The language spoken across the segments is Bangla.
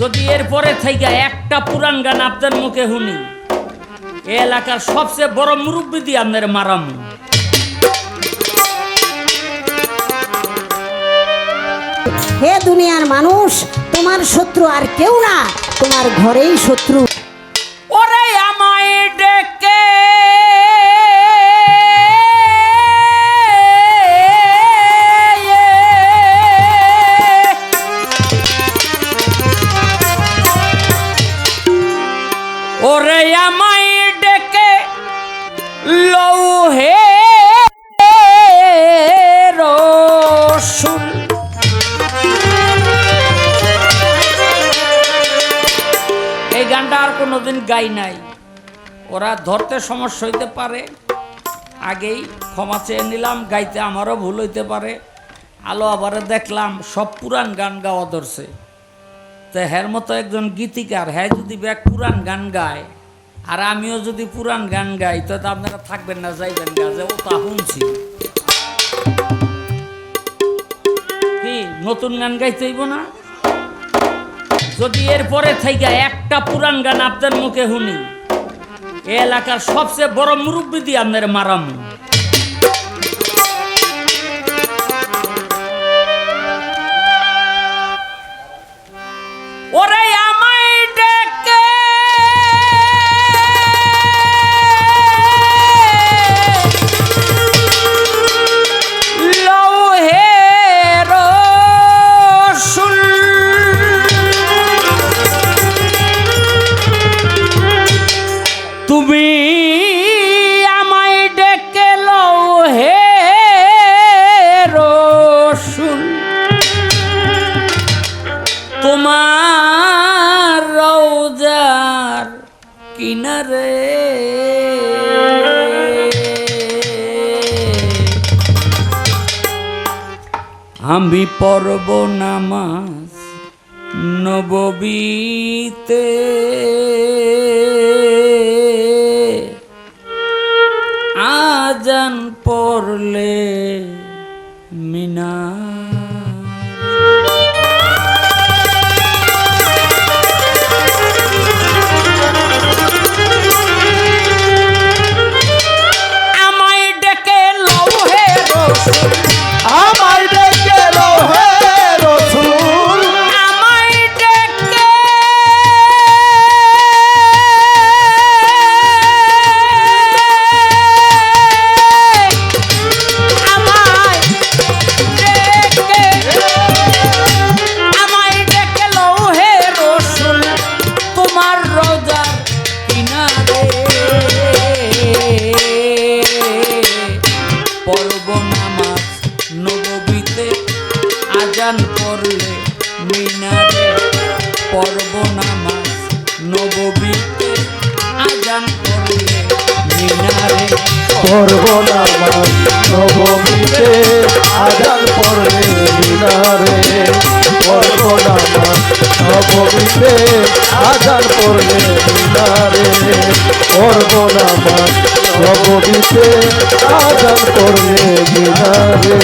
যদি এরপরে থেকে একটা পুরান গান আপনার মুখে শুনি, এ এলাকার সবচেয়ে বড় মুরব্বী দিয়ে আপনার মারাম। হে দুনিয়ার মানুষ, তোমার শত্রু আর কেউ না, তোমার ঘরেই শত্রু। ওরে আমায় ডেকে ওরে আমায় ডেকে লৌহে রসুল, এই গানটা আর কোনোদিন গাই নাই। ওরা ধরতে সমস্যা হইতে পারে, আগেই ক্ষমা চেয়ে নিলাম, গাইতে আমারও ভুল হইতে পারে। আলো আবারে দেখলাম সব পুরান গান গাওয়া ধরছে, তো হের মতো একজন গীতিকার, হ্যাঁ যদি ব্যাক পুরান গান গায় আর আমিও যদি পুরান গান গাই, তো আপনারা থাকবেন না, যাইবেন গা যে ও তা শুনছি। কি নতুন গান গাইতে হইব না? যদি এরপরে থেকে একটা পুরান গান আপনার মুখে শুনি, এ এলাকার সবচেয়ে বড় মুরব্বী দিয়ে আপনার মারাম। ওরে আমায় ডেকে লৌহে রসুল, তুমি আমায় ডেকে লৌহে রসুল, তোমার রওজার কিনারে আমি পড়ব নামাজ নববীতে, আজান পড়লে মিনা আজান পড়লে মিনারে, পড়ব নামাজ নববীতে, আজান পড়লে মিনারে, পড়ব নামাজ নববীতে, আজান পড়লে মিনারে, পড়ব নামাজ নববীতে, আজান পড়লে মিনারে, পড়ব নামাজ নববীতে, আজান পড়লে মিনারে।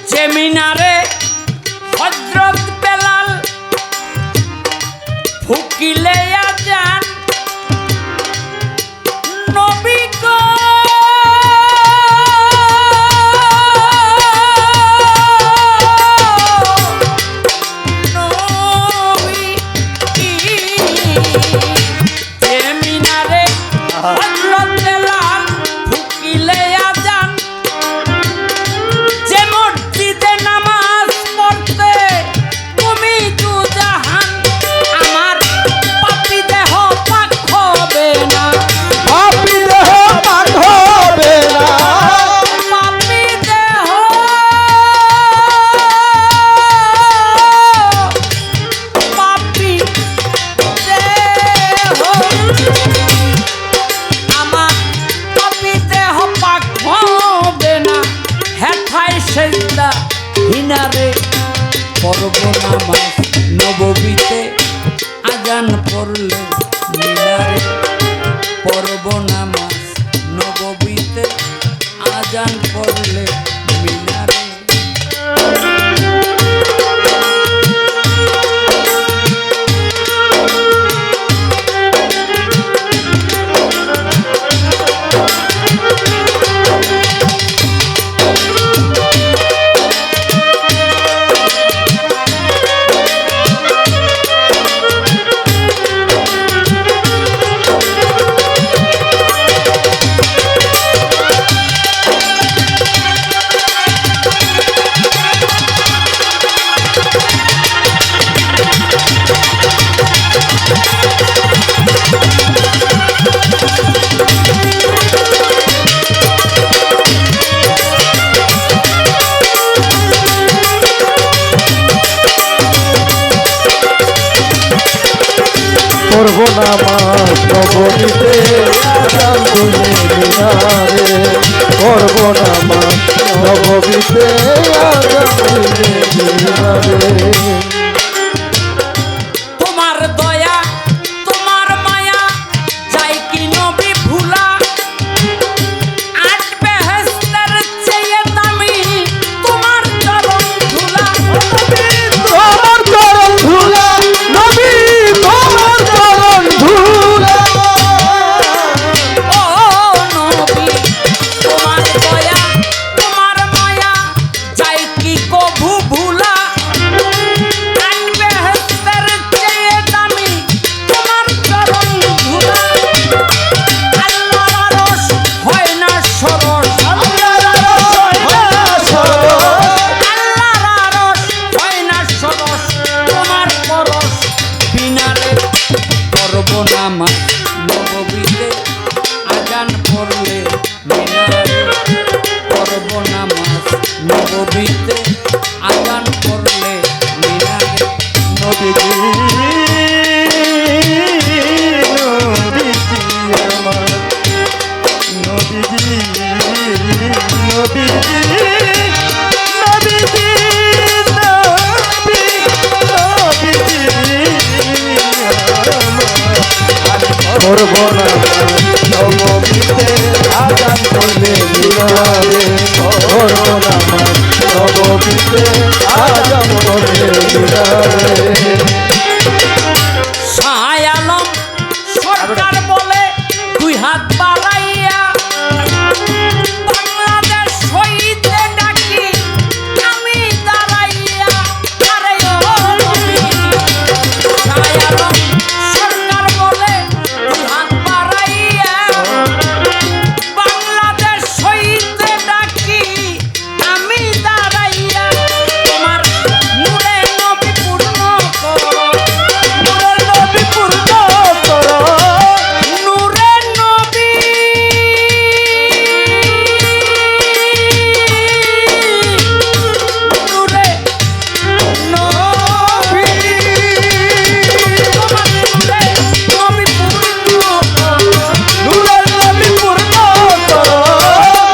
যে মিনারে হযরত বেলাল ফুকিলে আজান, নবী গো নবী, যে মিনারে হযরত বেলাল ফুকিলে আজান, নামাজ পড়তে তুমি দুজাহান, আমার পাপী দেহ পাক হবে না, পাপী দেহ পাক হবে না, পাপী দেহ পাপী দেহ, আমার পাপী দেহ পাক হবে না, হেথায় সেজদা হিনারে, পড়ব নামাজ নববীতে, আজান পড়লে মিনারে, পড়ব নামাজ নববীতে, আজান পড়লে মিনারে। করবো নামাজ নবমীতে আজান তুলে মিনারে করবো নামাজ নবমীতে আজান তুলে মিনারে তোমার দয়া তোমার মায়া চাই কি নবী ভুলা আট বেহেশতের চেয়ে দামি তোমার চরণ ধুলা তোমার চরণ ধুলা নবী তোমার চরণ ধুলা ও নবী তোমার দয়া তোমার মায়া চাই কি কভু ভুলা আট বেহেশতের চেয়ে দামি তোমার চরণ ধুলা আল্লাহর আরশ হয় না সরস আল্লাহর আরশ হয় না সরস তোমার পরশ বিনারে করব নামাজ নববীতে আজান পড়লে মিনারে করব নামাজ নববীতে আজান পড়লে মিনারে নবীজি নবীজি আমার নবীজি নবীজি নবীজি নবী নবীজি করবো না নবমীতে আজান করলে মিনারে করবো না নবমীতে আজান করলে মিনারে শাহ আলম সরকার বলে দুই হাত বাড়াইয়া বাংলাদেশ হইতে ডাকি আমি দাঁড়াইয়া আরে ও নবী শাহ আলম সরকার বলে দুই হাত বাড়াইয়া বাংলাদেশ হইতে ডাকি আমি দাঁড়াইয়া তোমার নূরে নবী পূর্ণ করো নূরে নবী পূর্ণ করো নূরে নবী নূরে নবী তোমার নূরে নবী পূর্ণ করো নূরের নবী পূর্ণ করো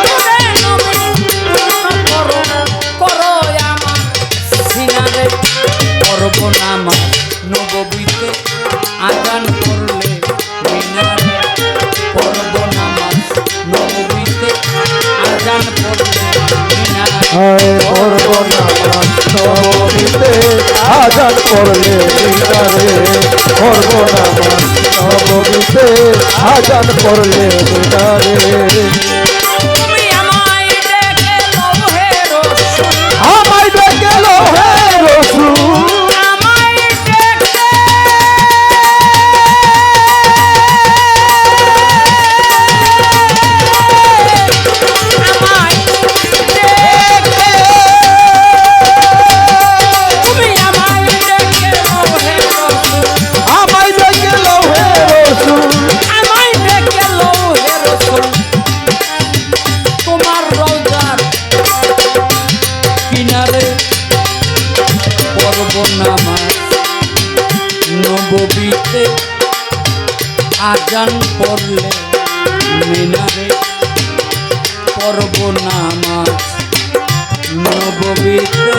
নূরে নবী পূর্ণ করো করো আমার সিনারে করব নামাজ নববীতে আজান করলে মিনারে করব নামাজ নববীতে আজান করলে মিনারে হায় করবো নামাজ নবমীতে আজান করলে মিনারে করবো নামাজ নবমীতে আজান করলে মিনারে তুমি আমায় ডেকে লও হে রাসূল আমায় ডেকে লো হে রাসূল আমায় ডেকে আমায় ডেকে তুমি আমায় ডেকে লও হে রাসূল আমায় ডেকে লো হে রাসূল আমায় ডেকে লও হে রাসূল তোমার রওজার কিনারে পড়ব নামাজ নববীতে আজান পড়লে মিনারে পড়ব নামাজ নববীতে